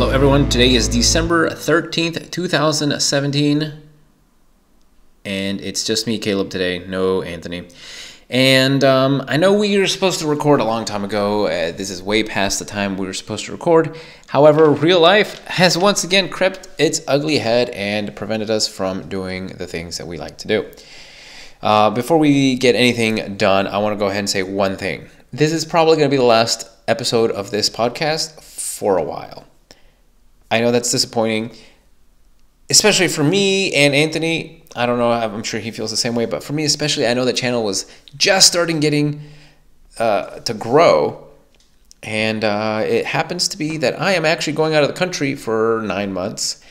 Hello everyone, today is December 13th, 2017, and it's just me, Caleb, today, no Anthony. And I know we were supposed to record a long time ago. This is way past the time we were supposed to record. However, real life has once again crept its ugly head and prevented us from doing the things that we like to do. Before we get anything done, I want to go ahead and say one thing. This is probably going to be the last episode of this podcast for a while. I know that's disappointing, especially for me and Anthony. I don't know, I'm sure he feels the same way, but for me especially, I know the channel was just starting getting to grow, and it happens to be that I am actually going out of the country for 9 months,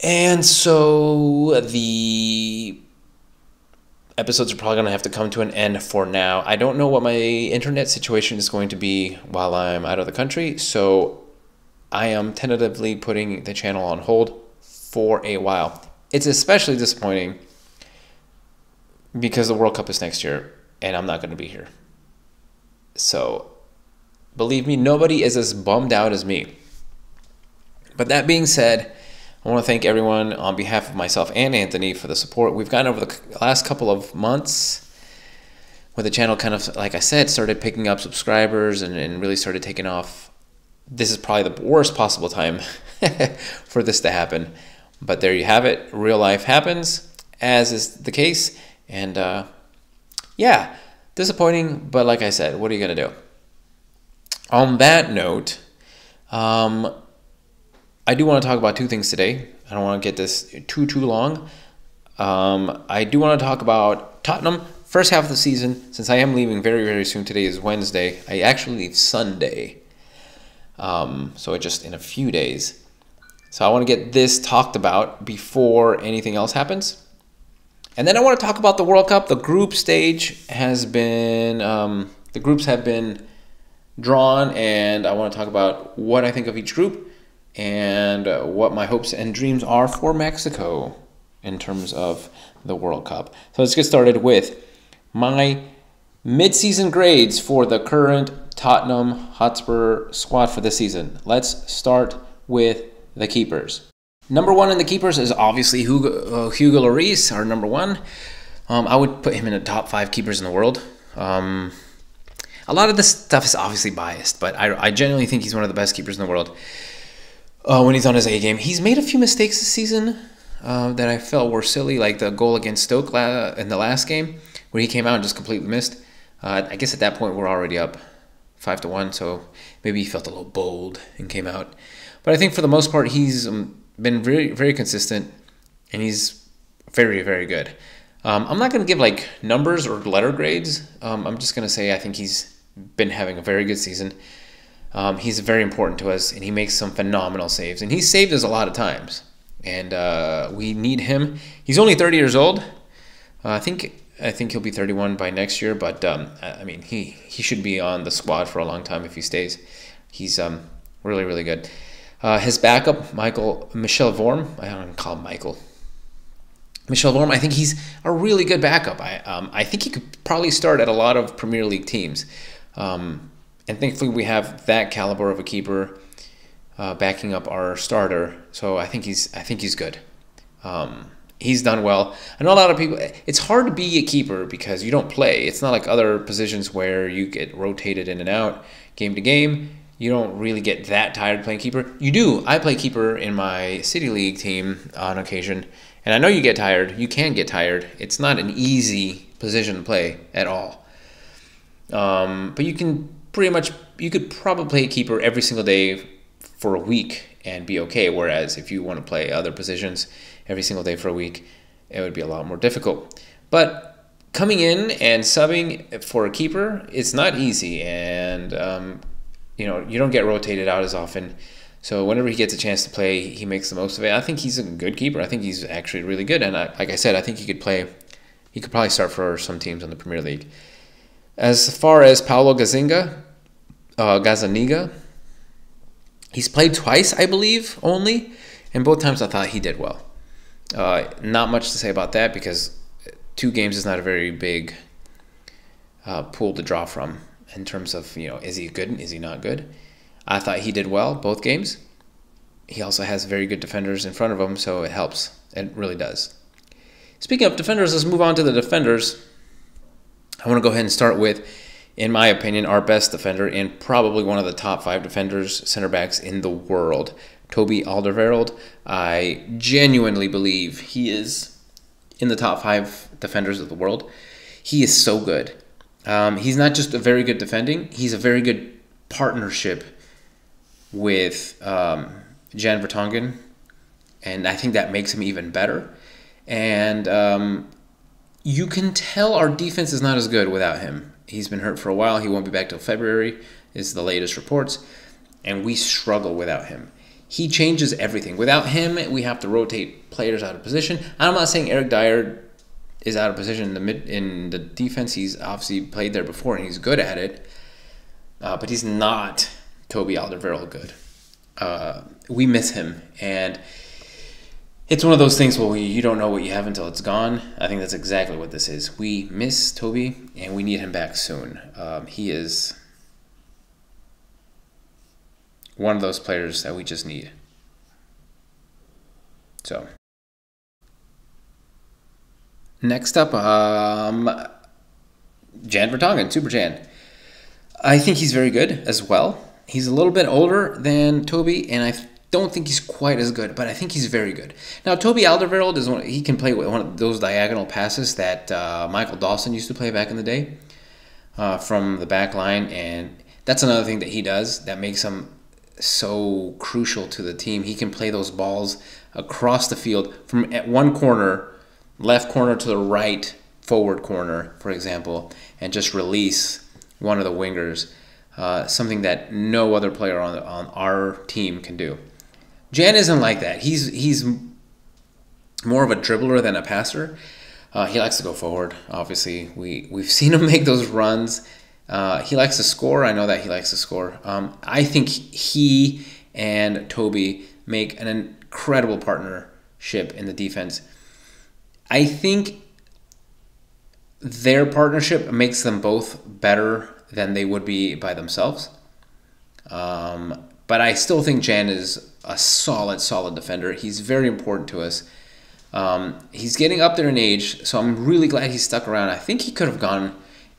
and so the episodes are probably going to have to come to an end for now. I don't know what my internet situation is going to be while I'm out of the country, so I am tentatively putting the channel on hold for a while. It's especially disappointing because the World Cup is next year and I'm not going to be here. So, believe me, nobody is as bummed out as me. But that being said, I want to thank everyone on behalf of myself and Anthony for the support we've gotten over the last couple of months, where the channel kind of, like I said, started picking up subscribers and really started taking off. This is probably the worst possible time for this to happen. But there you have it. Real life happens, as is the case. And yeah, disappointing. But like I said, what are you going to do? On that note, I do want to talk about two things today. I don't want to get this too long. I do want to talk about Tottenham. First half of the season, since I am leaving very soon. Today is Wednesday. I actually leave Sunday. So just in a few days. So I want to get this talked about before anything else happens. And then I want to talk about the World Cup. The group stage has been, the groups have been drawn, and I want to talk about what I think of each group and what my hopes and dreams are for Mexico in terms of the World Cup. So let's get started with my mid-season grades for the current Tottenham Hotspur squad for this season. Let's start with the keepers. Number one in the keepers is obviously Hugo Lloris, our number one. I would put him in the top 5 keepers in the world. A lot of this stuff is obviously biased, but I genuinely think he's one of the best keepers in the world when he's on his A game. He's made a few mistakes this season that I felt were silly, like the goal against Stoke in the last game, where he came out and just completely missed. I guess at that point we're already up 5-1, so maybe he felt a little bold and came out. But I think for the most part, he's been very consistent, and he's very good. I'm not going to give like numbers or letter grades. I'm just going to say I think he's been having a very good season. He's very important to us, and he makes some phenomenal saves. And he's saved us a lot of times, and we need him. He's only 30 years old. I think he'll be 31 by next year, but I mean, he should be on the squad for a long time if he stays. He's really good. His backup, Michel Vorm, I don't call him Michael. Michel Vorm, I think he's a really good backup. I think he could probably start at a lot of Premier League teams. And thankfully we have that caliber of a keeper backing up our starter. So I think he's good. He's done well. I know a lot of people, it's hard to be a keeper because you don't play. It's not like other positions where you get rotated in and out game to game. You don't really get that tired playing keeper. You do. I play keeper in my City League team on occasion, and I know you get tired. You can get tired. It's not an easy position to play at all. But you could probably play keeper every single day for a week and be okay, whereas if you want to play other positions every single day for a week, it would be a lot more difficult. But coming in and subbing for a keeper, it's not easy, and you know, you don't get rotated out as often. So whenever he gets a chance to play, he makes the most of it. I think he's a good keeper. I think he's actually really good, and like I said, I think he could probably start for some teams in the Premier League. As far as Paulo Gazzaniga, he's played twice, I believe, only, and both times I thought he did well. Not much to say about that because 2 games is not a very big pool to draw from in terms of, you know, is he good, is he not good? I thought he did well both games. He also has very good defenders in front of him, so it helps. It really does. Speaking of defenders, let's move on to the defenders. I want to go ahead and start with, in my opinion, our best defender and probably one of the top 5 defenders, center backs in the world, Toby Alderweireld. I genuinely believe he is in the top 5 defenders of the world. He is so good. He's not just a very good defending, he's a very good partnership with Jan Vertonghen, and I think that makes him even better. And you can tell our defense is not as good without him. He's been hurt for a while. He won't be back till February, is the latest reports, and we struggle without him. He changes everything. Without him, we have to rotate players out of position. I'm not saying Eric Dyer is out of position in the defense. He's obviously played there before, and he's good at it, but he's not Toby Alderweireld good. We miss him, and it's one of those things where you don't know what you have until it's gone. I think that's exactly what this is. We miss Toby, and we need him back soon. He is one of those players that we just need. So, next up, Jan Vertonghen, Super Jan. I think he's very good as well. He's a little bit older than Toby, and I don't think he's quite as good, but I think he's very good. Now, Toby Alderweireld is he can play with one of those diagonal passes that Michael Dawson used to play back in the day from the back line, and that's another thing that he does that makes him so crucial to the team. He can play those balls across the field from at one corner, left corner to the right forward corner, for example, and just release one of the wingers, something that no other player on our team can do. Jan isn't like that. He's more of a dribbler than a passer. He likes to go forward. Obviously, we've seen him make those runs. He likes to score. I know that he likes to score. I think he and Toby make an incredible partnership in the defense. I think their partnership makes them both better than they would be by themselves. But I still think Jan is a solid defender. He's very important to us. He's getting up there in age, so I'm really glad he stuck around. I think he could have gone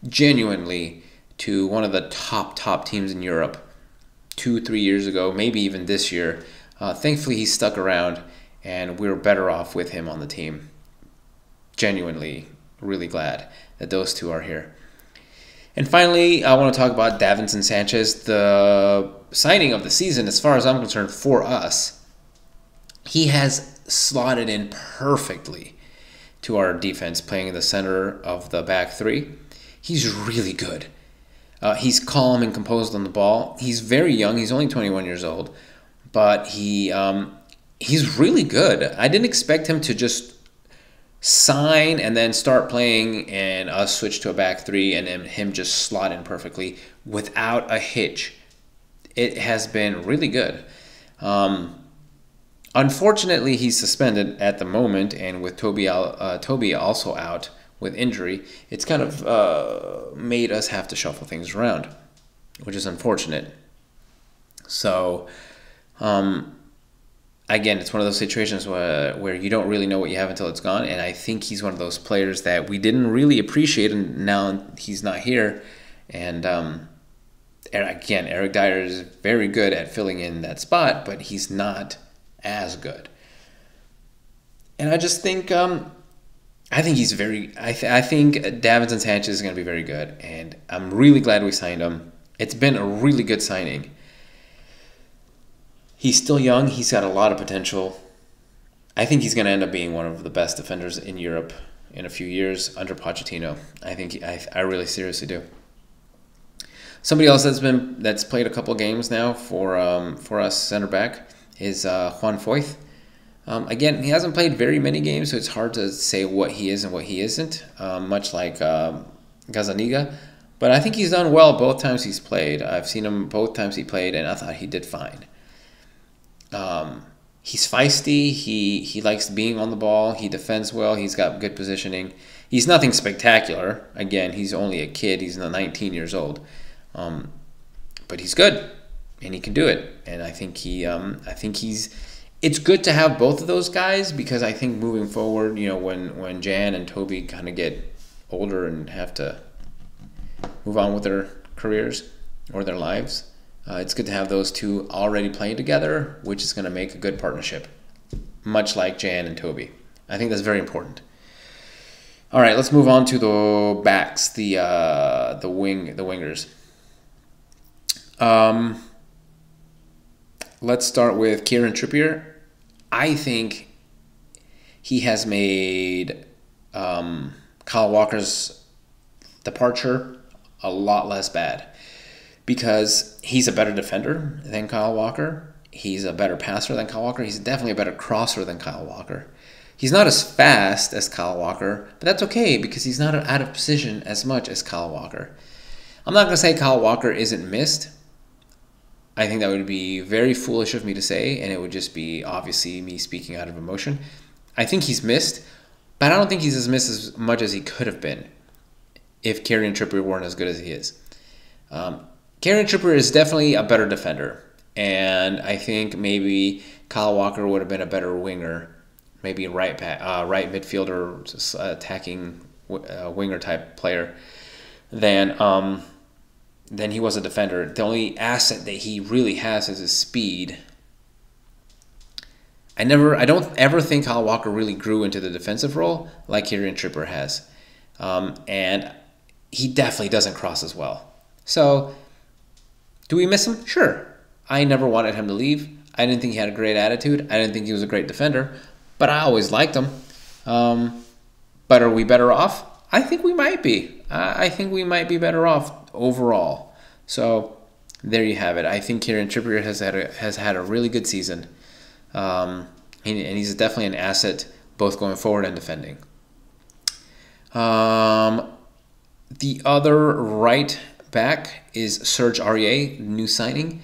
genuinely to one of the top teams in Europe 2-3 years ago, maybe even this year. Thankfully, he stuck around, and we're better off with him on the team. Genuinely, really glad that those two are here. And finally, I want to talk about Davinson Sanchez, the signing of the season, as far as I'm concerned, for us. He has slotted in perfectly to our defense, playing in the center of the back three. He's really good. He's calm and composed on the ball. He's very young. He's only 21 years old, but he's really good. I didn't expect him to just sign and then start playing and us switch to a back three and then him just slot in perfectly without a hitch. It has been really good. Unfortunately, he's suspended at the moment, and with Toby also out with injury, it's kind of made us have to shuffle things around, which is unfortunate. So, again, it's one of those situations where you don't really know what you have until it's gone, and I think he's one of those players that we didn't really appreciate, and now he's not here. And again, Eric Dyer is very good at filling in that spot, but he's not as good. And I just think I think Davinson Sanchez is going to be very good, and I'm really glad we signed him. It's been a really good signing. He's still young. He's got a lot of potential. I think he's going to end up being one of the best defenders in Europe in a few years under Pochettino. I really seriously do. Somebody else that's played a couple games now for us center back is Juan Foyth. Again, he hasn't played very many games, so it's hard to say what he is and what he isn't, much like Gazzaniga. But I think he's done well both times he's played. I've seen him both times he played, and I thought he did fine. He's feisty. He likes being on the ball. He defends well. He's got good positioning. He's nothing spectacular. Again, he's only a kid. He's 19 years old. But he's good. and he can do it. And I think it's good to have both of those guys, because I think moving forward, when Jan and Toby kind of get older and have to move on with their careers or their lives, it's good to have those two already playing together, which is going to make a good partnership, much like Jan and Toby. I think that's very important. All right, let's move on to the backs, the wingers. Let's start with Kieran Trippier. I think he has made Kyle Walker's departure a lot less bad, because he's a better defender than Kyle Walker. He's a better passer than Kyle Walker. He's definitely a better crosser than Kyle Walker. He's not as fast as Kyle Walker, but that's okay, because he's not out of position as much as Kyle Walker. I'm not going to say Kyle Walker isn't missed. I think that would be very foolish of me to say, and it would just be obviously me speaking out of emotion. I think he's missed, but I don't think he's missed as much as he could have been if Kieran Trippier weren't as good as he is. Kieran Trippier is definitely a better defender, and I think maybe Kyle Walker would have been a better winger, maybe right midfielder, attacking winger type player than he was a defender. The only asset that he really has is his speed. I don't ever think Kyle Walker really grew into the defensive role like Kieran Trippier has. And he definitely doesn't cross as well. So, do we miss him? Sure. I never wanted him to leave. I didn't think he had a great attitude. I didn't think he was a great defender. But I always liked him. But are we better off? I think we might be. I think we might be better off overall. So there you have it. I think Kieran Trippier has had a really good season, and he's definitely an asset both going forward and defending. The other right back is Serge Aurier, new signing.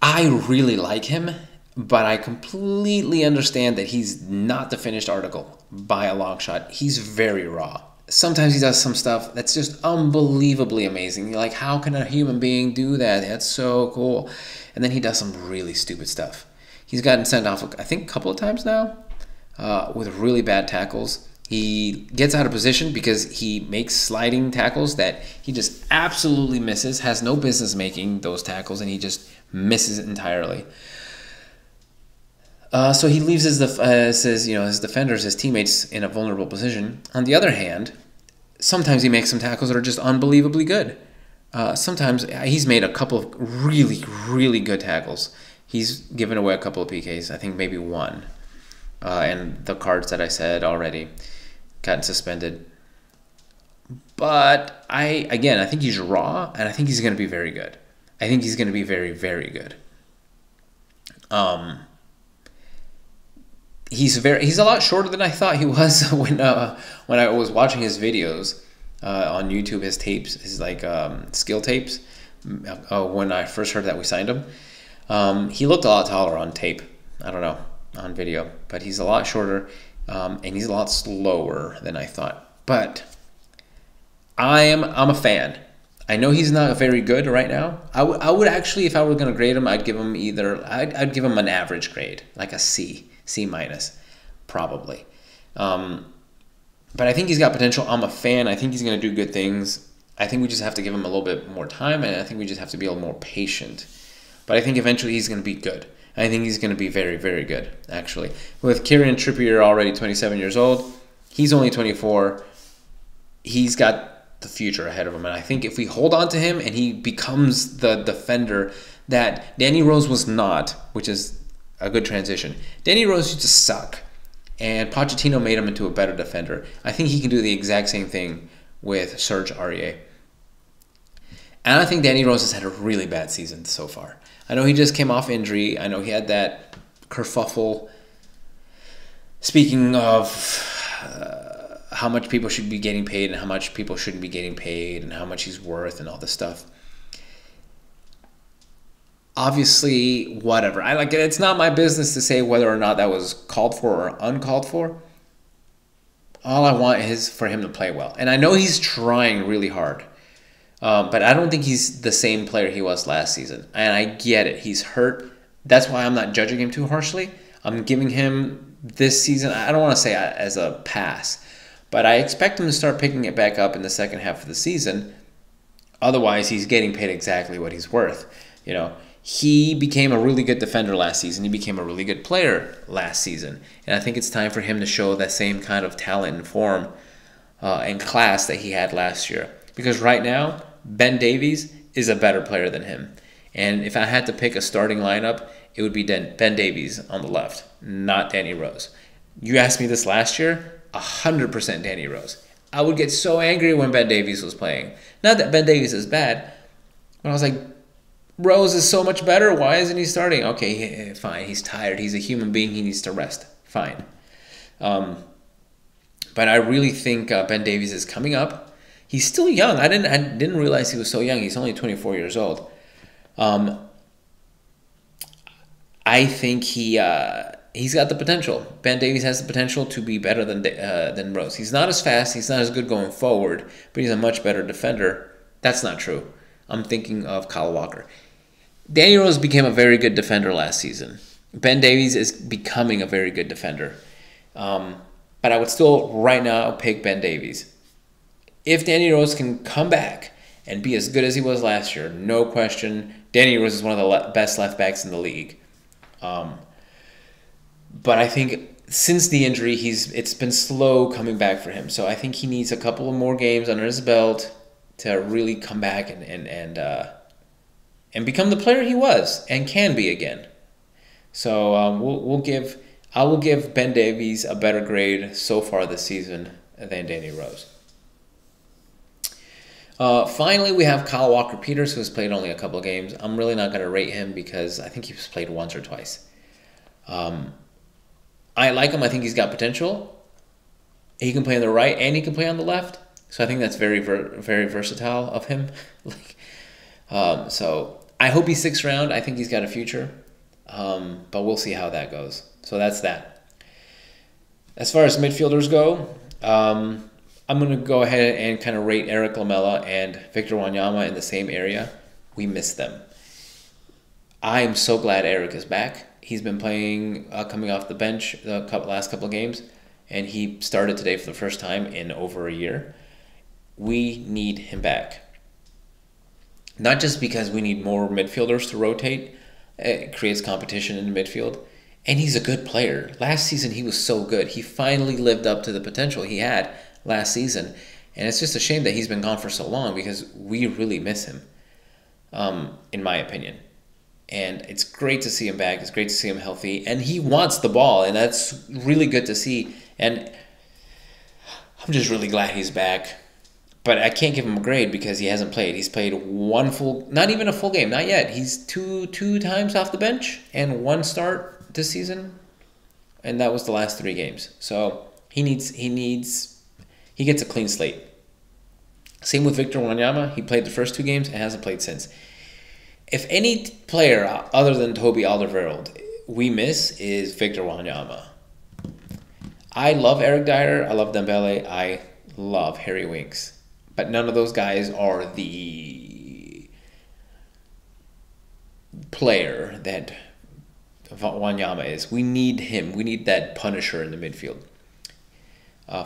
I really like him, but I completely understand that he's not the finished article by a long shot. He's very raw. Sometimes he does some stuff that's just unbelievably amazing. You're like, how can a human being do that? That's so cool. And then he does some really stupid stuff. He's gotten sent off, I think, a couple of times now with really bad tackles. He gets out of position because he makes sliding tackles that he just absolutely misses, has no business making those tackles, and he just misses it entirely. So he leaves his defenders, his teammates, in a vulnerable position. On the other hand, sometimes he makes some tackles that are just unbelievably good. Sometimes he's made a couple of really, really good tackles. He's given away a couple of PKs, I think maybe one. And the cards that I said already got suspended. But I think he's raw, and I think he's going to be very good. I think he's going to be very, very good. He's a lot shorter than I thought he was when I was watching his videos on YouTube, his tapes, his skill tapes. When I first heard that we signed him, he looked a lot taller on tape. I don't know, on video, but he's a lot shorter, and he's a lot slower than I thought. But I'm a fan. I know he's not very good right now. I would actually, if I were going to grade him, I'd give him I'd give him an average grade, like a C minus, probably. But I think he's got potential. I'm a fan. I think he's going to do good things. I think we just have to give him a little bit more time, and I think we just have to be a little more patient. But I think eventually he's going to be good. I think he's going to be very, very good, actually. With Kieran Trippier already 27 years old, he's only 24. He's got the future ahead of him, and I think if we hold on to him and he becomes the defender that Danny Rose was not, which is a good transition. Danny Rose used to suck, and Pochettino made him into a better defender. I think he can do the exact same thing with Serge Aurier. And I think Danny Rose has had a really bad season so far. I know he just came off injury. I know he had that kerfuffle. Speaking of how much people should be getting paid and how much people shouldn't be getting paid and how much he's worth and all this stuff. Obviously, whatever. It's not my business to say whether or not that was called for or uncalled for. All I want is for him to play well. And I know he's trying really hard. But I don't think he's the same player he was last season. And I get it. He's hurt. That's why I'm not judging him too harshly. I'm giving him this season, I don't want to say as a pass, but I expect him to start picking it back up in the second half of the season. Otherwise, he's getting paid exactly what he's worth. He became a really good defender last season. He became a really good player last season. And I think it's time for him to show that same kind of talent and form and class that he had last year. Because right now, Ben Davies is a better player than him. And if I had to pick a starting lineup, it would be Ben Davies on the left, not Danny Rose. You asked me this last year, 100% Danny Rose. I would get so angry when Ben Davies was playing. Not that Ben Davies is bad, but I was like, Rose is so much better. Why isn't he starting? Okay, fine. He's tired. He's a human being. He needs to rest. Fine. But I really think Ben Davies is coming up. He's still young. I didn't realize he was so young. He's only 24 years old. I think he's got the potential. Ben Davies has the potential to be better than Rose. He's not as fast. He's not as good going forward, but he's a much better defender. That's not true. I'm thinking of Kyle Walker. Danny Rose became a very good defender last season. Ben Davies is becoming a very good defender. But I would still, right now, pick Ben Davies. If Danny Rose can come back and be as good as he was last year, no question, Danny Rose is one of the best left backs in the league. But I think since the injury, it's been slow coming back for him. So I think he needs a couple of more games under his belt to really come back and become the player he was and can be again. So I will give Ben Davies a better grade so far this season than Danny Rose. Finally, we have Kyle Walker-Peters, who has played only a couple of games. I'm really not going to rate him because I think he's played once or twice. I like him. I think he's got potential. He can play on the right and he can play on the left. So I think that's very, very versatile of him. So I hope he sticks around. I think he's got a future. But we'll see how that goes. So that's that. As far as midfielders go, I'm going to go ahead and kind of rate Eric Lamela and Victor Wanyama in the same area. We missed them. I am so glad Eric is back. He's been playing, coming off the bench the last couple of games, and he started today for the first time in over a year. We need him back. Not just because we need more midfielders to rotate. It creates competition in the midfield. And he's a good player. Last season, he was so good. He finally lived up to the potential he had last season. And it's just a shame that he's been gone for so long because we really miss him, in my opinion. And it's great to see him back. It's great to see him healthy. And he wants the ball, and that's really good to see. And I'm just really glad he's back. But I can't give him a grade because he hasn't played. He's played not even a full game, not yet. He's two times off the bench and one start this season. And that was the last 3 games. So he gets a clean slate. Same with Victor Wanyama. He played the first 2 games and hasn't played since. If any player other than Toby Alderweireld we miss is Victor Wanyama. I love Eric Dyer. I love Dembele. I love Harry Winks. But none of those guys are the player that Wanyama is. We need him. We need that punisher in the midfield.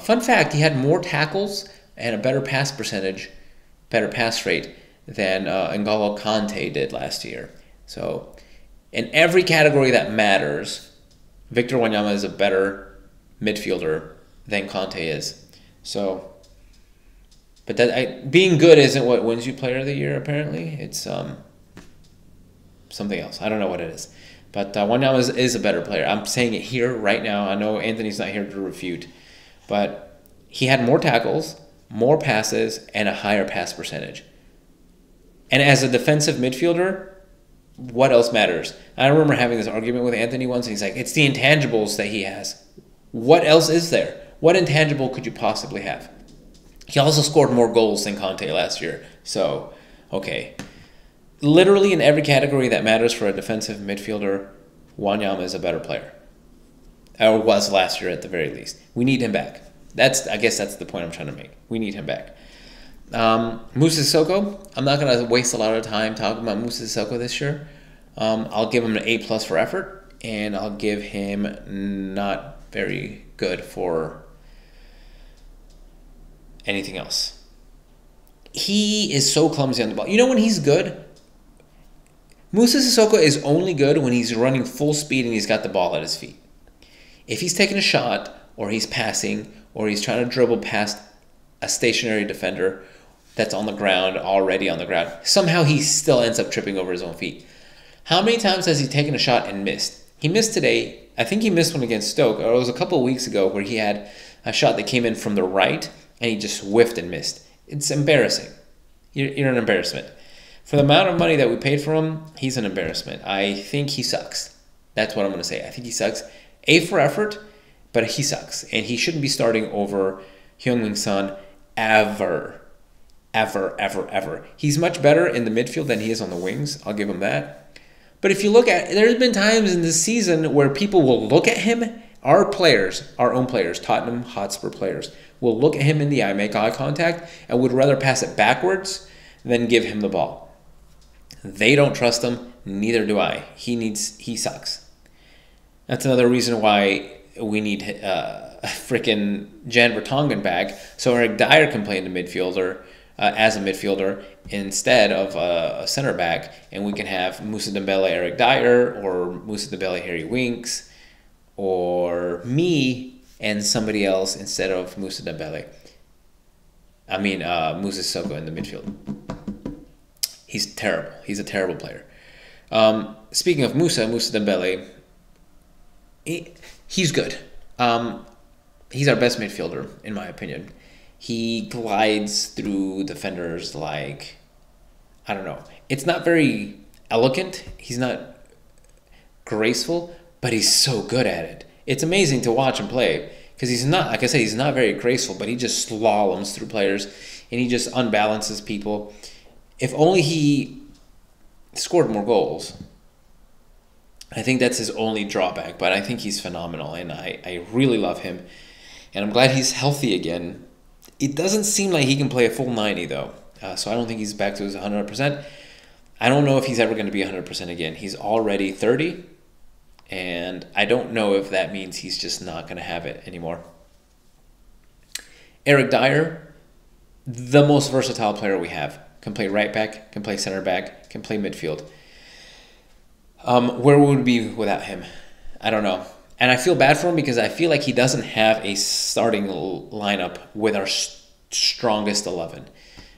Fun fact, he had more tackles and a better pass percentage, better pass rate than N'Golo Kante did last year. So in every category that matters, Victor Wanyama is a better midfielder than Kante is. So, but being good isn't what wins you Player of the Year, apparently. It's something else. I don't know what it is. But Wanyama is a better player. I'm saying it here right now. I know Anthony's not here to refute. But he had more tackles, more passes, and a higher pass percentage. And as a defensive midfielder, what else matters? I remember having this argument with Anthony once, and he's like, it's the intangibles that he has. What else is there? What intangible could you possibly have? He also scored more goals than Kante last year. So, okay. Literally in every category that matters for a defensive midfielder, Wanyama is a better player. Or was last year at the very least. We need him back. I guess that's the point I'm trying to make. We need him back. Musa Sissoko, I'm not going to waste a lot of time talking about Musa Sissoko this year. I'll give him an A+ for effort, and I'll give him not very good for anything else. He is so clumsy on the ball. You know when he's good? Musa Sissoko is only good when he's running full speed and he's got the ball at his feet. If he's taking a shot, or he's passing, or he's trying to dribble past a stationary defender that's on the ground, already on the ground, somehow he still ends up tripping over his own feet. How many times has he taken a shot and missed? He missed today. I think he missed one against Stoke, or it was a couple of weeks ago where he had a shot that came in from the right and he just whiffed and missed. It's embarrassing. You're an embarrassment. For the amount of money that we paid for him, he's an embarrassment. I think he sucks. That's what I'm going to say. I think he sucks. A for effort, but he sucks. And he shouldn't be starting over Heung-min Son ever. Ever. He's much better in the midfield than he is on the wings. I'll give him that. But if you look at, there's been times in this season where people will look at him, our players, our own players, Tottenham Hotspur players, will look at him in the eye, make eye contact, and would rather pass it backwards than give him the ball. They don't trust him, neither do I. He sucks. That's another reason why we need a freaking Jan Vertonghen back, so Eric Dyer can play in the midfielder as a midfielder instead of a center back, and we can have Moussa Dembele, Eric Dyer, or Moussa Dembele, Harry Winks, or me and somebody else instead of Moussa Dembele. Musa Sissoko in the midfield. He's terrible. He's a terrible player. Speaking of Moussa Dembele, he's good. He's our best midfielder, in my opinion. He glides through defenders like, I don't know. It's not very elegant. He's not graceful, but he's so good at it. It's amazing to watch him play because he's not, like I said, he's not very graceful, but he just slaloms through players and he just unbalances people. If only he scored more goals. I think that's his only drawback, but I think he's phenomenal, and I really love him. And I'm glad he's healthy again. It doesn't seem like he can play a full 90, though, so I don't think he's back to his 100%. I don't know if he's ever going to be 100% again. He's already 30, and I don't know if that means he's just not going to have it anymore. Eric Dyer, the most versatile player we have. Can play right back, can play center back, can play midfield. Where would we be without him? I don't know. And I feel bad for him because I feel like he doesn't have a starting lineup with our strongest 11.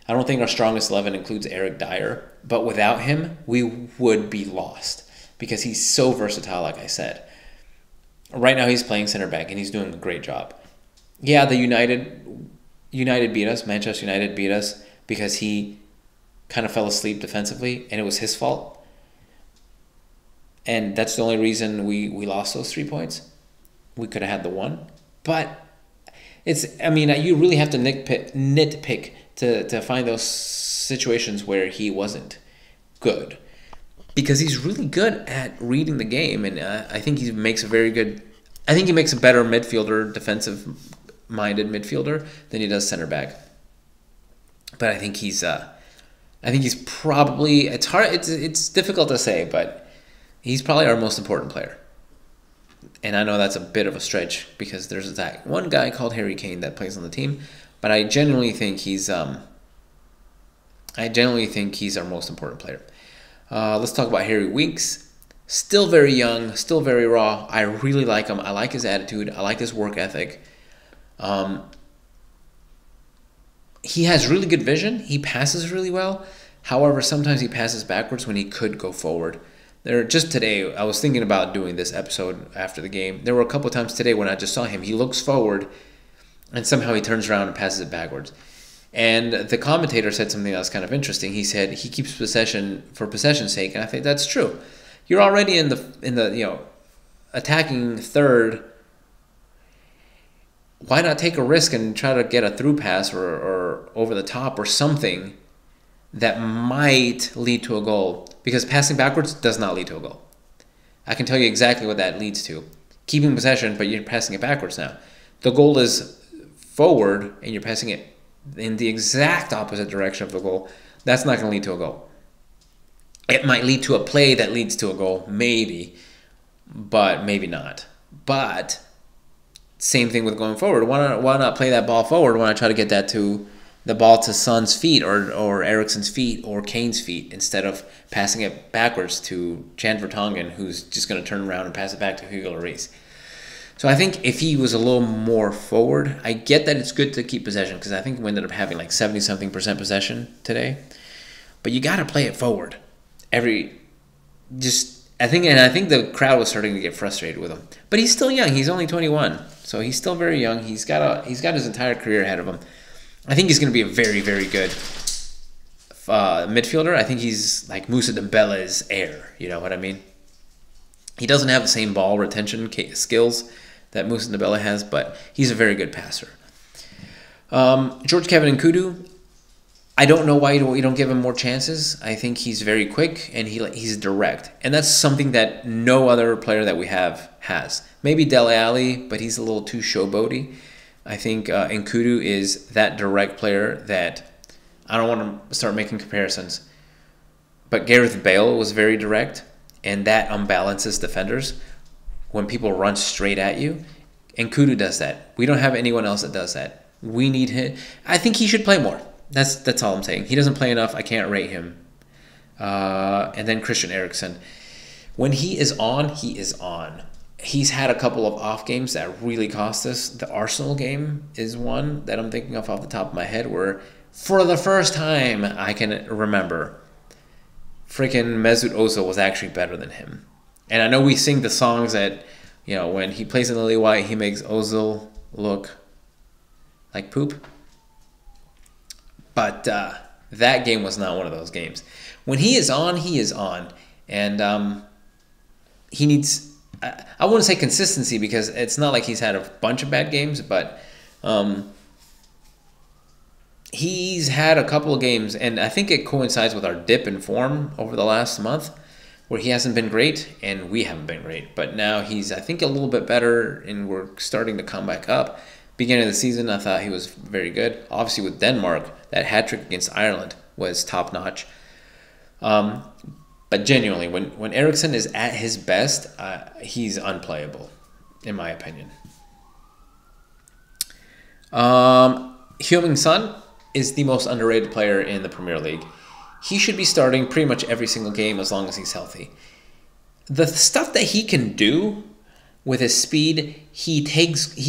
I don't think our strongest 11 includes Eric Dyer, but without him, we would be lost because he's so versatile, like I said. Right now, he's playing center back, and he's doing a great job. Yeah, the United beat us. Manchester United beat us because he kind of fell asleep defensively, and it was his fault. And that's the only reason we lost those 3 points. We could have had the one. But you really have to nitpick to find those situations where he wasn't good. Because he's really good at reading the game, and I think he makes a better midfielder, defensive-minded midfielder than he does center back. But I think he's probably, it's difficult to say, but he's probably our most important player. And I know that's a bit of a stretch because there's that one guy called Harry Kane that plays on the team, but I genuinely think he's our most important player. Let's talk about Harry Winks. Still very young, still very raw. I really like him. I like his attitude. I like his work ethic. He has really good vision. He passes really well. However, sometimes he passes backwards when he could go forward. Just today, I was thinking about doing this episode after the game. There were a couple of times today when I just saw him. He looks forward, and somehow he turns around and passes it backwards. And the commentator said something that was kind of interesting. He said he keeps possession for possession's sake, and I think that's true. You're already in the attacking third. Why not take a risk and try to get a through pass or over the top or something that might lead to a goal? Because passing backwards does not lead to a goal. I can tell you exactly what that leads to. Keeping possession, but you're passing it backwards now. The goal is forward, and you're passing it in the exact opposite direction of the goal, that's not going to lead to a goal. It might lead to a play that leads to a goal, maybe, but maybe not. But same thing with going forward. Why not play that ball forward? Why not try to get the ball to Son's feet or Eriksen's feet or Kane's feet instead of passing it backwards to Jan Vertonghen, who's just going to turn around and pass it back to Hugo Lloris. So I think if he was a little more forward, I get that it's good to keep possession because I think we ended up having like 70-something% possession today. But you got to play it forward. I think the crowd was starting to get frustrated with him. But he's still young. He's only 21, so he's still very young. He's got his entire career ahead of him. I think he's going to be a very, very good midfielder. I think he's like Moussa Dembele's heir. You know what I mean? He doesn't have the same ball retention skills that Moussa Dembele has, but he's a very good passer. George Kevin Nkudu, I don't know why you don't give him more chances. I think he's very quick and he's direct. And that's something that no other player that we have has. Maybe Dele Alli, but he's a little too showboaty. I think Nkudu is that direct player that I don't want to start making comparisons. But Gareth Bale was very direct, and that unbalances defenders when people run straight at you. Nkudu does that. We don't have anyone else that does that. We need him. I think he should play more. That's all I'm saying. He doesn't play enough. I can't rate him. And then Christian Eriksen. When he is on, he is on. He's had a couple of off games that really cost us. The Arsenal game is one that I'm thinking of off the top of my head where for the first time I can remember, freaking Mesut Ozil was actually better than him. And I know we sing the songs that, when he plays in the Lily White, he makes Ozil look like poop. But that game was not one of those games. When he is on, he is on. And he needs, I wouldn't say consistency because it's not like he's had a bunch of bad games, but he's had a couple of games, and I think it coincides with our dip in form over the last month where he hasn't been great and we haven't been great. But now he's, I think, a little bit better and we're starting to come back up. Beginning of the season, I thought he was very good. Obviously, with Denmark, that hat trick against Ireland was top notch. But genuinely, when Eriksen is at his best, he's unplayable, in my opinion. Heung-min Son is the most underrated player in the Premier League. He should be starting pretty much every single game as long as he's healthy. The stuff that he can do with his speed, he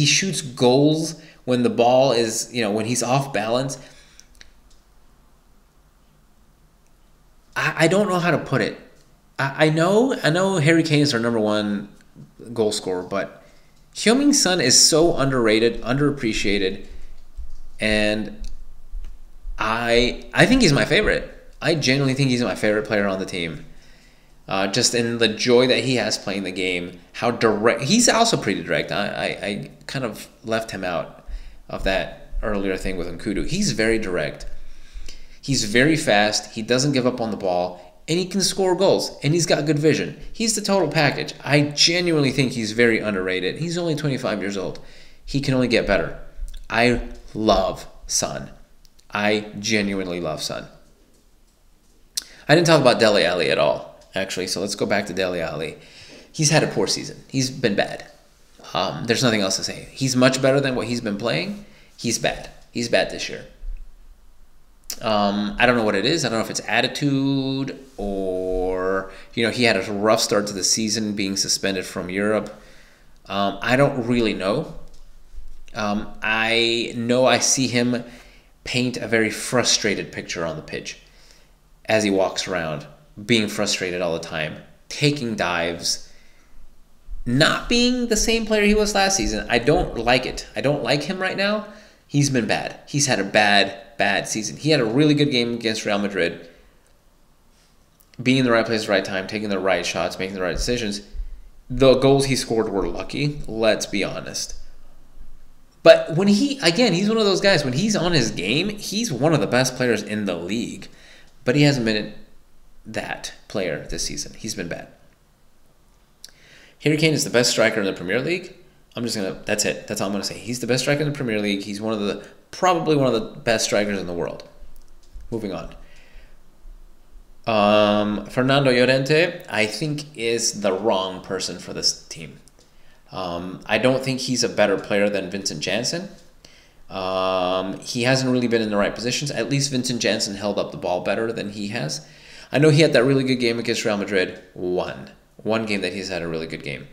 shoots goals when the ball is, when he's off balance. I don't know how to put it. I know Harry Kane is our number one goal scorer, but Heung-min Son is so underrated, underappreciated, and I think he's my favorite. I genuinely think he's my favorite player on the team. Just in the joy that he has playing the game, how direct. He's also pretty direct. I kind of left him out of that earlier thing with Nkudu. He's very direct. He's very fast. He doesn't give up on the ball. And he can score goals. And he's got good vision. He's the total package. I genuinely think he's very underrated. He's only 25 years old. He can only get better. I love Son. I genuinely love Son. I didn't talk about Dele Alli at all, actually. So let's go back to Dele Alli. He's had a poor season. He's been bad. There's nothing else to say. He's much better than what he's been playing. He's bad. He's bad this year. I don't know what it is. I don't know if it's attitude or, he had a rough start to the season being suspended from Europe. I don't really know. I know I see him paint a very frustrated picture on the pitch as he walks around, being frustrated all the time, taking dives, not being the same player he was last season. I don't like it. I don't like him right now. He's been bad. He's had a bad season. He had a really good game against Real Madrid, being in the right place at the right time, taking the right shots, making the right decisions. The goals he scored were lucky, let's be honest. But when he's one of those guys, when he's on his game, he's one of the best players in the league. But he hasn't been that player this season. He's been bad. Harry Kane is the best striker in the Premier League. That's it. That's all I'm going to say. He's the best striker in the Premier League. He's one of the probably one of the best strikers in the world. Moving on. Fernando Llorente, I think, is the wrong person for this team. I don't think he's a better player than Vincent Janssen. He hasn't really been in the right positions. At least Vincent Janssen held up the ball better than he has. I know he had that really good game against Real Madrid. One game that he's had a really good game.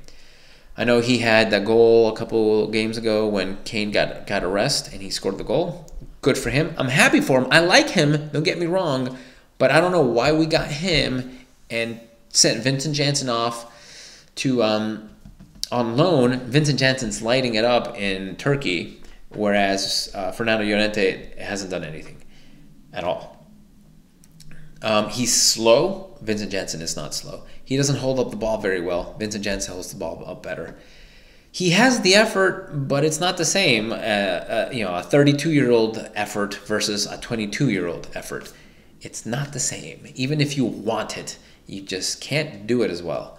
I know he had that goal a couple games ago when Kane got a rest and he scored the goal. Good for him. I'm happy for him. I like him. Don't get me wrong. But I don't know why we got him and sent Vincent Janssen off to on loan. Vincent Janssen's lighting it up in Turkey, whereas Fernando Llorente hasn't done anything at all. He's slow. Vincent Janssen is not slow. He doesn't hold up the ball very well. Vincent Janssen holds the ball up better. He has the effort, but it's not the same. A 32-year-old effort versus a 22-year-old effort. It's not the same. Even if you want it, you just can't do it as well.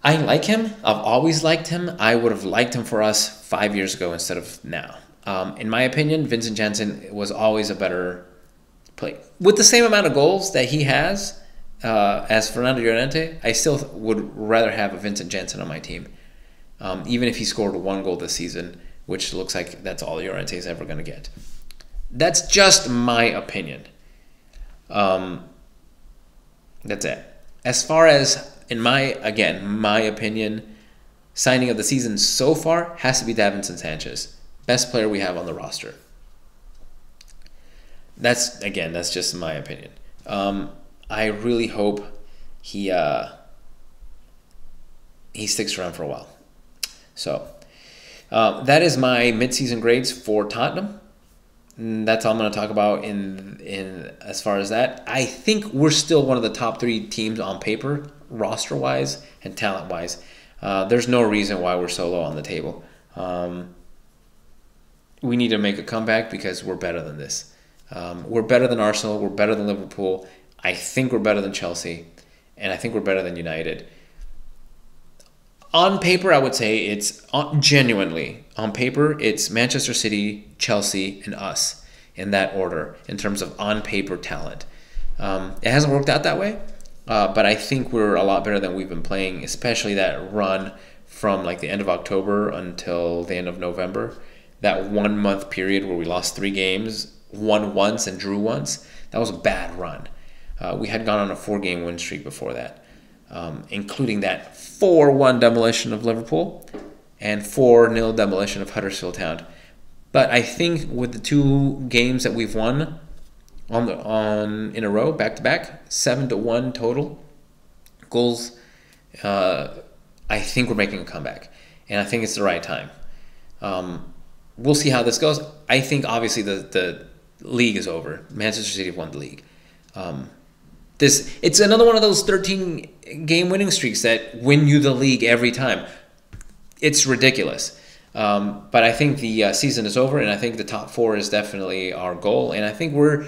I like him. I've always liked him. I would have liked him for us 5 years ago instead of now. In my opinion, Vincent Janssen was always a better player. With the same amount of goals that he has as Fernando Llorente, I still would rather have a Vincent Janssen on my team. Even if he scored 1 goal this season, which looks like that's all Llorente is ever going to get. That's just my opinion. That's it. As far as, in my opinion, signing of the season so far has to be Davinson Sanchez. Best player we have on the roster. That's just my opinion. I really hope he sticks around for a while. So, that is my mid-season grades for Tottenham. That's all I'm going to talk about in as far as that. I think we're still one of the top 3 teams on paper, roster-wise and talent-wise. There's no reason why we're so low on the table. We need to make a comeback because we're better than this. We're better than Arsenal. We're better than Liverpool. I think we're better than Chelsea. And I think we're better than United. On paper, I would say it's genuinely, on paper, it's Manchester City, Chelsea, and us in that order in terms of on-paper talent. It hasn't worked out that way, but I think we're a lot better than we've been playing, especially that run from like the end of October until the end of November. That 1 month period where we lost 3 games, won once and drew once. That was a bad run. We had gone on a 4-game win streak before that. Including that 4-1 demolition of Liverpool and 4-0 demolition of Huddersfield Town. But I think with the 2 games that we've won in a row, back to back, 7-1 total goals, I think we're making a comeback, and I think it's the right time. We'll see how this goes. I think obviously the league is over. Manchester City have won the league. It's another one of those 13-game winning streaks that win you the league every time. It's ridiculous. But I think the season is over, and I think the top 4 is definitely our goal, and I think we're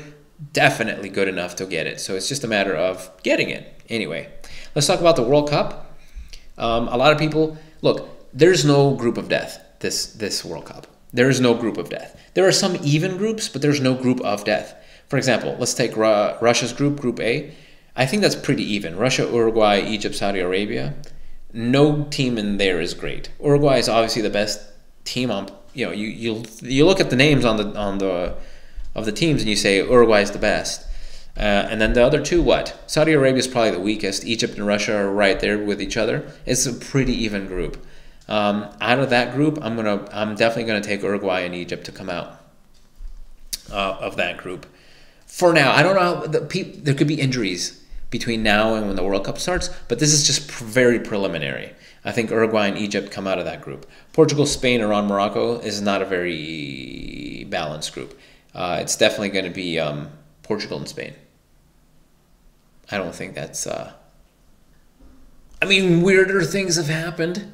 definitely good enough to get it. So it's just a matter of getting it. Anyway, let's talk about the World Cup. A lot of people, look, there's no group of death this World Cup. There is no group of death. There are some even groups, but there's no group of death. For example, let's take Russia's group, Group A. I think that's pretty even. Russia, Uruguay, Egypt, Saudi Arabia. No team in there is great. Uruguay is obviously the best team on. You look at the names of the teams and you say Uruguay is the best. And then the other 2, what? Saudi Arabia is probably the weakest. Egypt and Russia are right there with each other. It's a pretty even group. Out of that group, I'm definitely gonna take Uruguay and Egypt to come out of that group. For now, I don't know. There could be injuries between now and when the World Cup starts, but this is just very preliminary. I think Uruguay and Egypt come out of that group. Portugal, Spain, Iran, Morocco is not a very balanced group. It's definitely going to be Portugal and Spain. I don't think that's... weirder things have happened.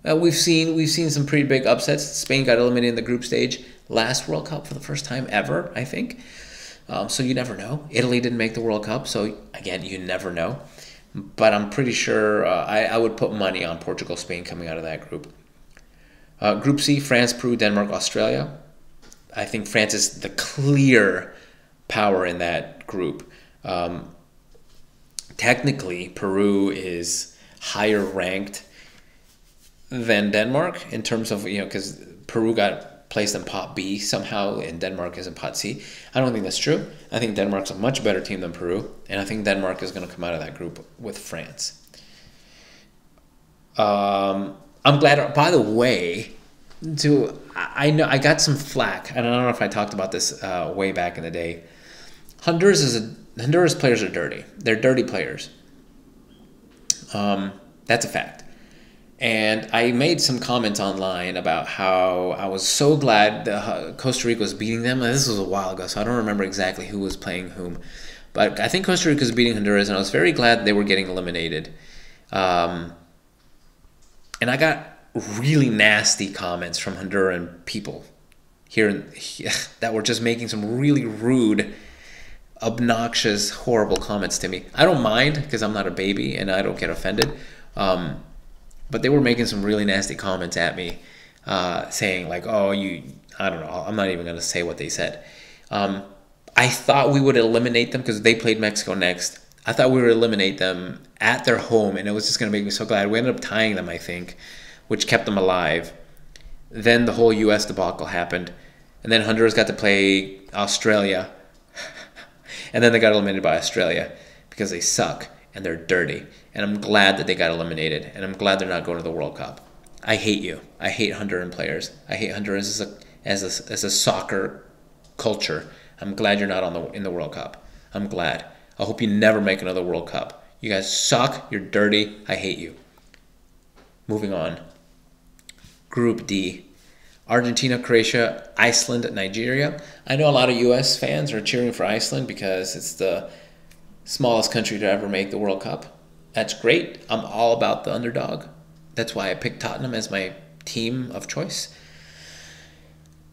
We've seen some pretty big upsets. Spain got eliminated in the group stage last World Cup for the first time ever, I think. So you never know. Italy didn't make the World Cup, so again, you never know. But I'm pretty sure I would put money on Portugal, Spain coming out of that group. Group C, France, Peru, Denmark, Australia. I think France is the clear power in that group. Technically, Peru is higher ranked than Denmark in terms of, because Peru got placed in Pot B somehow and Denmark is in Pot C. I don't think that's true. I think Denmark's a much better team than Peru, and I think Denmark is going to come out of that group with France. I'm glad, by the way, I know I got some flack, and I don't know if I talked about this way back in the day. Honduras players are dirty. They're dirty players. That's a fact. And I made some comments online about how I was so glad Costa Rica was beating them. This was a while ago, so I don't remember exactly who was playing whom. But I think Costa Rica was beating Honduras, and I was very glad they were getting eliminated. And I got really nasty comments from Honduran people here that were just making some really rude, obnoxious, horrible comments to me. I don't mind because I'm not a baby and I don't get offended. But they were making some really nasty comments at me, saying like, "Oh, I don't know. I'm not even going to say what they said." I thought we would eliminate them because they played Mexico next. I thought we would eliminate them at their home, and it was just going to make me so glad. We ended up tying them, I think, which kept them alive. Then the whole U.S. debacle happened, and then Honduras got to play Australia, and then they got eliminated by Australia because they suck and they're dirty. And I'm glad that they got eliminated, and I'm glad they're not going to the World Cup. I hate you. I hate Honduran players. I hate Honduras as a soccer culture. I'm glad you're not in the World Cup. I'm glad. I hope you never make another World Cup. You guys suck. You're dirty. I hate you. Moving on. Group D. Argentina, Croatia, Iceland, Nigeria. I know a lot of U.S. fans are cheering for Iceland because it's the smallest country to ever make the World Cup. That's great. I'm all about the underdog. That's why I picked Tottenham as my team of choice.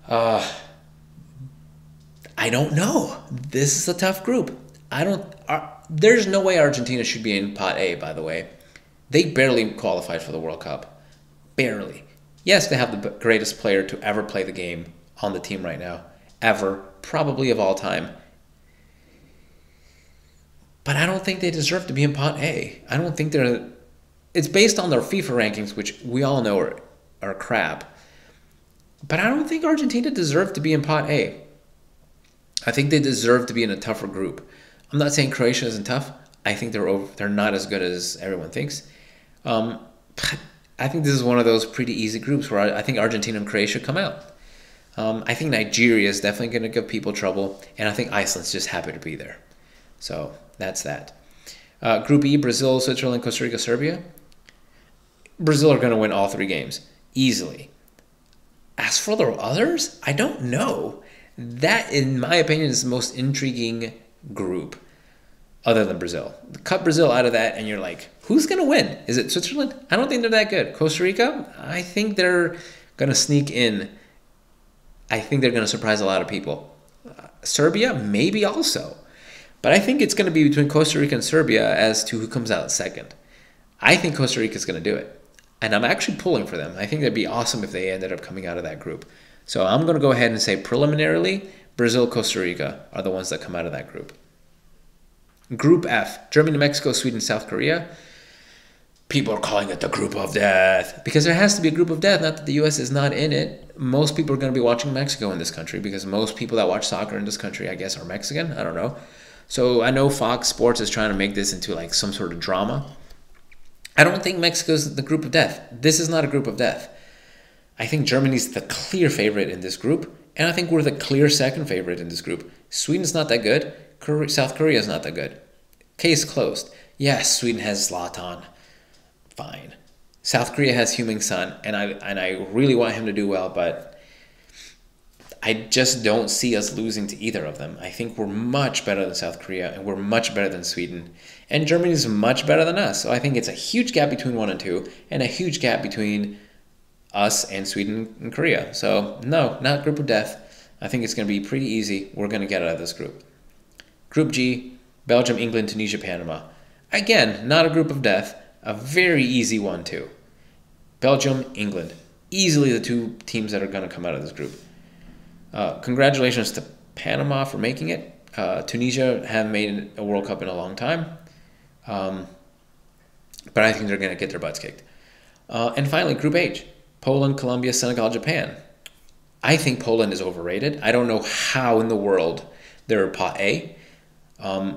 I don't know. This is a tough group. There's no way Argentina should be in Pot A, by the way. They barely qualified for the World Cup. Barely. Yes, they have the greatest player to ever play the game on the team right now. Ever. Probably of all time. But I don't think they deserve to be in Pot A. I don't think they're... It's based on their FIFA rankings, which we all know are crap. But I don't think Argentina deserved to be in Pot A. I think they deserve to be in a tougher group. I'm not saying Croatia isn't tough. I think they're not as good as everyone thinks. But I think this is one of those pretty easy groups where I think Argentina and Croatia come out. I think Nigeria is definitely going to give people trouble. And I think Iceland's just happy to be there. So that's that. Group E, Brazil, Switzerland, Costa Rica, Serbia. Brazil are going to win all 3 games easily. As for the others, I don't know. That, in my opinion, is the most intriguing group other than Brazil. Cut Brazil out of that and you're like, who's going to win? Is it Switzerland? I don't think they're that good. Costa Rica? I think they're going to sneak in. I think they're going to surprise a lot of people. Serbia? Maybe also. But I think it's going to be between Costa Rica and Serbia as to who comes out second. I think Costa Rica is going to do it. And I'm actually pulling for them. I think that'd be awesome if they ended up coming out of that group. So I'm going to go ahead and say preliminarily, Brazil, Costa Rica are the ones that come out of that group. Group F, Germany, Mexico, Sweden, South Korea. People are calling it the group of death because there has to be a group of death, not that the U.S. is not in it. Most people are going to be watching Mexico in this country because most people that watch soccer in this country, I guess, are Mexican. I don't know. So I know Fox Sports is trying to make this into like some sort of drama. I don't think Mexico's the group of death. This is not a group of death. I think Germany's the clear favorite in this group, and I think we're the clear second favorite in this group. Sweden's not that good. South Korea's not that good. Case closed. Yes, Sweden has Zlatan. Fine. South Korea has Heung-min Son, and I really want him to do well, but I just don't see us losing to either of them. I think we're much better than South Korea, and we're much better than Sweden. And Germany's much better than us. So I think it's a huge gap between 1 and 2, and a huge gap between us and Sweden and Korea. So no, not group of death. I think it's going to be pretty easy. We're going to get out of this group. Group G, Belgium, England, Tunisia, Panama. Again, not a group of death. A very easy one too. Belgium, England. easily the two teams that are going to come out of this group. Congratulations to Panama for making it. Tunisia haven't made a World Cup in a long time. But I think they're going to get their butts kicked. And finally, Group H. Poland, Colombia, Senegal, Japan. I think Poland is overrated. I don't know how in the world they're Pot A,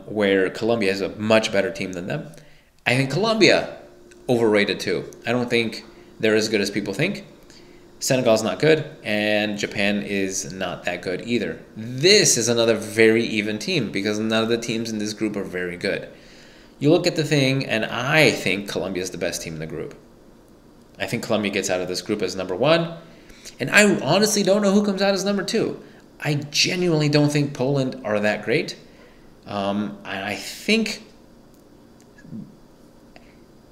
where Colombia is a much better team than them. I think Colombia overrated too. I don't think they're as good as people think. Senegal's not good, and Japan is not that good either. This is another very even team because none of the teams in this group are very good. You look at the thing, and I think Colombia is the best team in the group. I think Colombia gets out of this group as number 1, and I honestly don't know who comes out as number 2. I genuinely don't think Poland are that great. I think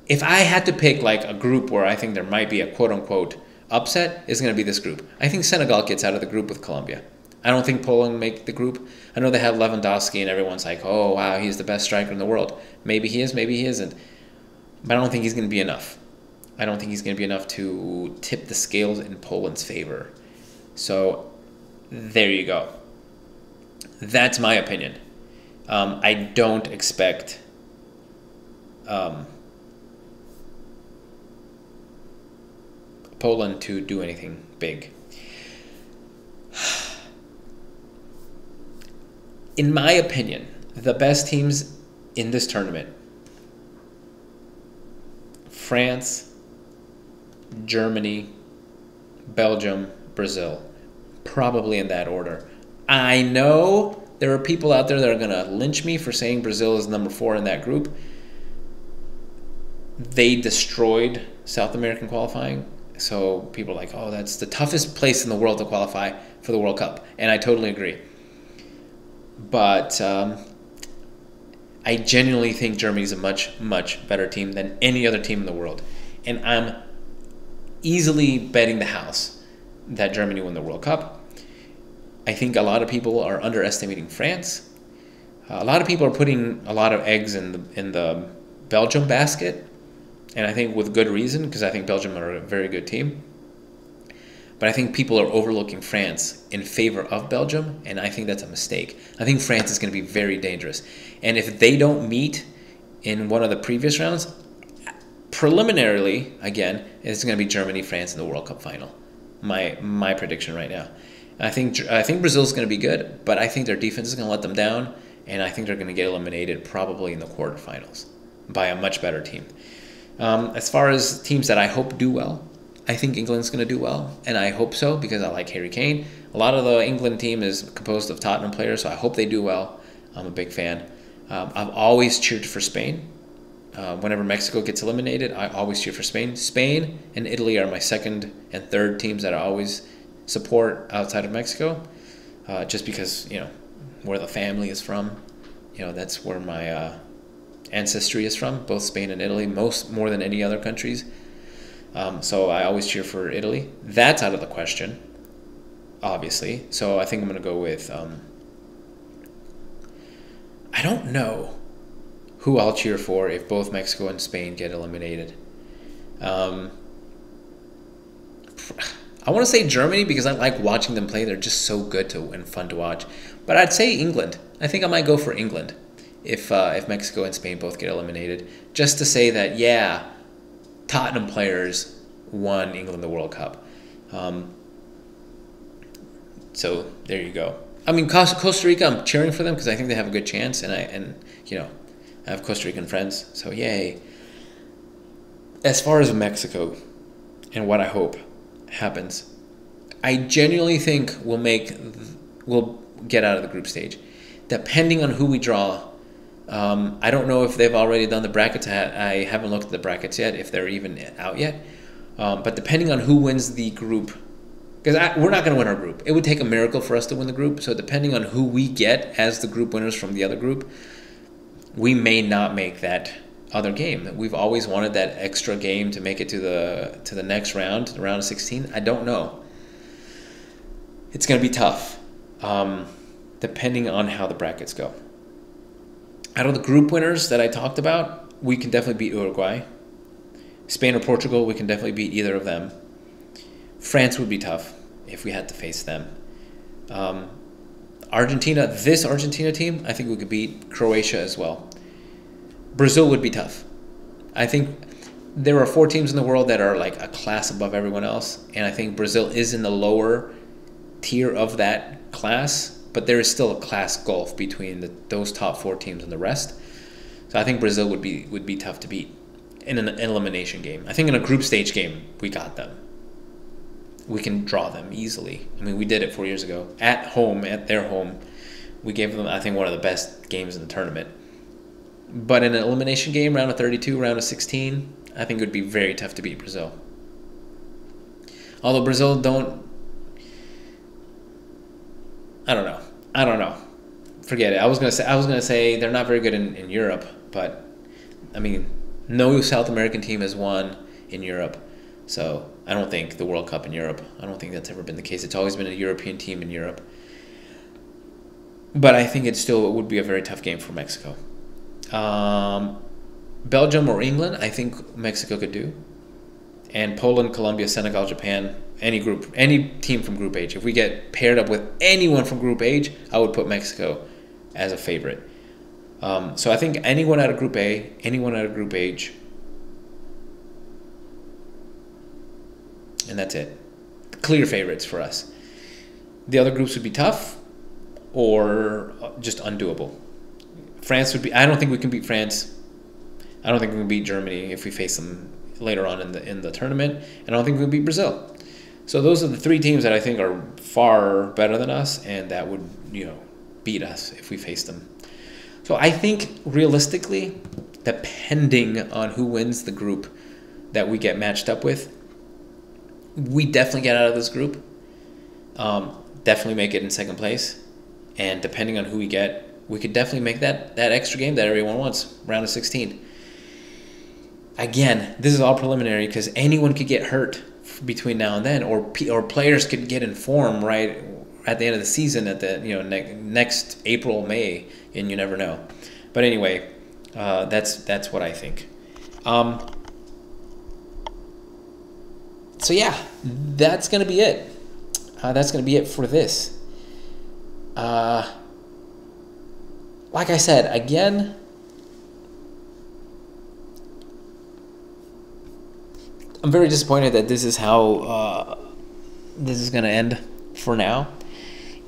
if I had to pick like a group where I think there might be a quote-unquote upset, is going to be this group. I think Senegal gets out of the group with Colombia. I don't think Poland make the group. I know they have Lewandowski and everyone's like, oh, wow, he's the best striker in the world. Maybe he is, maybe he isn't. But I don't think he's going to be enough. I don't think he's going to be enough to tip the scales in Poland's favor. So there you go. That's my opinion. I don't expect Poland to do anything big. In my opinion, the best teams in this tournament: France, Germany, Belgium, Brazil. Probably in that order. I know there are people out there that are going to lynch me for saying Brazil is number 4 in that group. They destroyed South American qualifying. So people are like, oh, that's the toughest place in the world to qualify for the World Cup. And I totally agree. But I genuinely think Germany's a much, much better team than any other team in the world. And I'm easily betting the house that Germany win the World Cup. I think a lot of people are underestimating France. A lot of people are putting a lot of eggs in the Belgium basket. And I think with good reason, because I think Belgium are a very good team. But I think people are overlooking France in favor of Belgium, and I think that's a mistake. I think France is going to be very dangerous. And if they don't meet in one of the previous rounds, preliminarily, again, it's going to be Germany, France in the World Cup final. My prediction right now. I think Brazil's going to be good, but I think their defense is going to let them down, and I think they're going to get eliminated probably in the quarterfinals by a much better team. As far as teams that I hope do well, I think England's going to do well, and I hope so because I like Harry Kane. A lot of the England team is composed of Tottenham players, so I hope they do well. I'm a big fan. I've always cheered for Spain. Whenever Mexico gets eliminated, I always cheer for Spain. Spain and Italy are my second and third teams that I always support outside of Mexico, just because, where the family is from. That's where my ancestry is from, both Spain and Italy, more than any other countries. So I always cheer for Italy. That's out of the question, obviously. So I think I'm going to go with, I don't know who I'll cheer for if both Mexico and Spain get eliminated. I want to say Germany because I like watching them play. They're just so good and fun to watch. But I'd say England. I think I might go for England if Mexico and Spain both get eliminated, just to say that, yeah, Tottenham players won England the World Cup. So there you go. I mean, Costa Rica, I'm cheering for them because I think they have a good chance, and I have Costa Rican friends, so yay. As far as Mexico and what I hope happens, I genuinely think we'll get out of the group stage, depending on who we draw. I don't know if they've already done the brackets. I haven't looked at the brackets yet, if they're even out yet. But depending on who wins the group, because we're not going to win our group. It would take a miracle for us to win the group. So depending on who we get as the group winners from the other group, we may not make that other game. We've always wanted that extra game to make it to the next round, the round of 16. I don't know. It's going to be tough, depending on how the brackets go. Out of the group winners that I talked about, we can definitely beat Uruguay. Spain or Portugal, we can definitely beat either of them. France would be tough if we had to face them. Argentina, this Argentina team, I think we could beat Croatia as well. Brazil would be tough. I think there are 4 teams in the world that are like a class above everyone else, and I think Brazil is in the lower tier of that class, but there is still a class gulf between those top 4 teams and the rest. So I think Brazil would be tough to beat in an elimination game. I think in a group stage game, we got them. We can draw them easily. I mean, we did it 4 years ago. At home, at their home, we gave them, I think, one of the best games in the tournament. But in an elimination game, round of 32, round of 16, I think it would be very tough to beat Brazil. Although Brazil don't... I don't know. Forget it. I was gonna say they're not very good in Europe, but I mean, no South American team has won in Europe. So I don't think the World Cup in Europe, I don't think that's ever been the case. It's always been a European team in Europe. But I think it would be a very tough game for Mexico. Belgium or England, I think Mexico could do. And Poland, Colombia, Senegal, Japan, any team from Group H. If we get paired up with anyone from Group H, I would put Mexico as a favorite. So I think anyone out of Group A, anyone out of Group H, and that's it. Clear favorites for us. The other groups would be tough or just undoable. France would be... I don't think we can beat France. I don't think we can beat Germany if we face them later on in the tournament. And I don't think we can beat Brazil. So those are the 3 teams that I think are far better than us and that would, beat us if we face them. So I think realistically, depending on who wins the group that we get matched up with, we definitely get out of this group. Definitely make it in second place. And depending on who we get, we could definitely make that extra game that everyone wants, round of 16. Again, this is all preliminary because anyone could get hurt between now and then, or players could get in form right at the end of the season at the next April, May, and you never know. But anyway, that's what I think. So yeah, that's gonna be it. That's gonna be it for this. Like I said, again, I'm very disappointed that this is how this is going to end for now.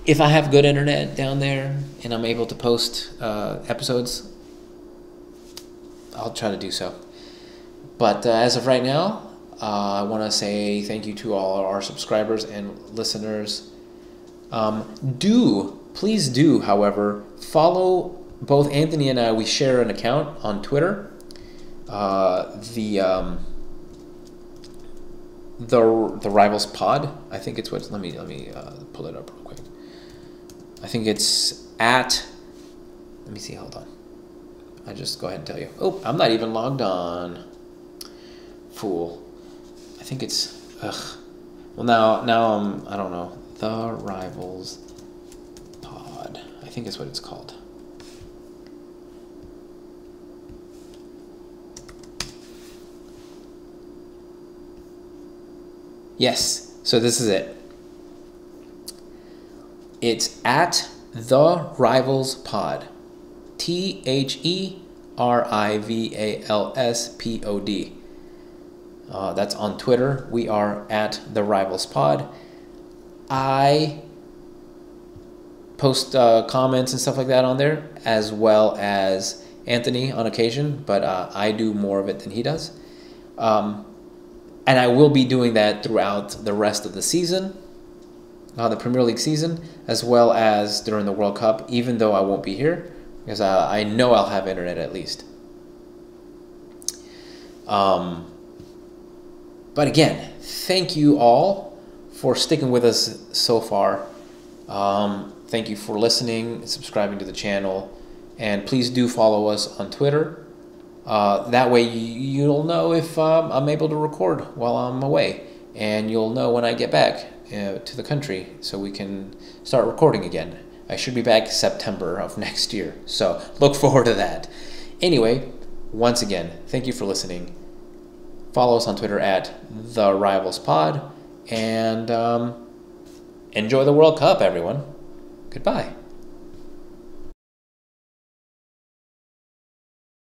If I have good internet down there and I'm able to post episodes, I'll try to do so. But as of right now, I want to say thank you to all our subscribers and listeners. Please do, however, follow both Anthony and I. We share an account on Twitter. The Rivals Pod. I think it's what. Let me pull it up real quick. I think it's at. Let me see. Hold on. I just go ahead and tell you. Oh, I'm not even logged on. Fool. I think it's. Well, now I don't know. The Rivals Pod. I think is what it's called. Yes, so this is it. It's at The Rivals Pod. TheRivalspod. That's on Twitter. We are at The Rivals Pod. I post comments and stuff like that on there, as well as Anthony on occasion, but I do more of it than he does. And I will be doing that throughout the rest of the season, the Premier League season, as well as during the World Cup, even though I won't be here, because I know I'll have internet at least. But again, thank you all for sticking with us so far. Thank you for listening, subscribing to the channel, and please do follow us on Twitter. That way you'll know if I'm able to record while I'm away, and you'll know when I get back to the country so we can start recording again. I should be back September of next year, so look forward to that. Anyway, once again, thank you for listening. Follow us on Twitter at The Rivals Pod, And enjoy the World Cup, everyone. Goodbye.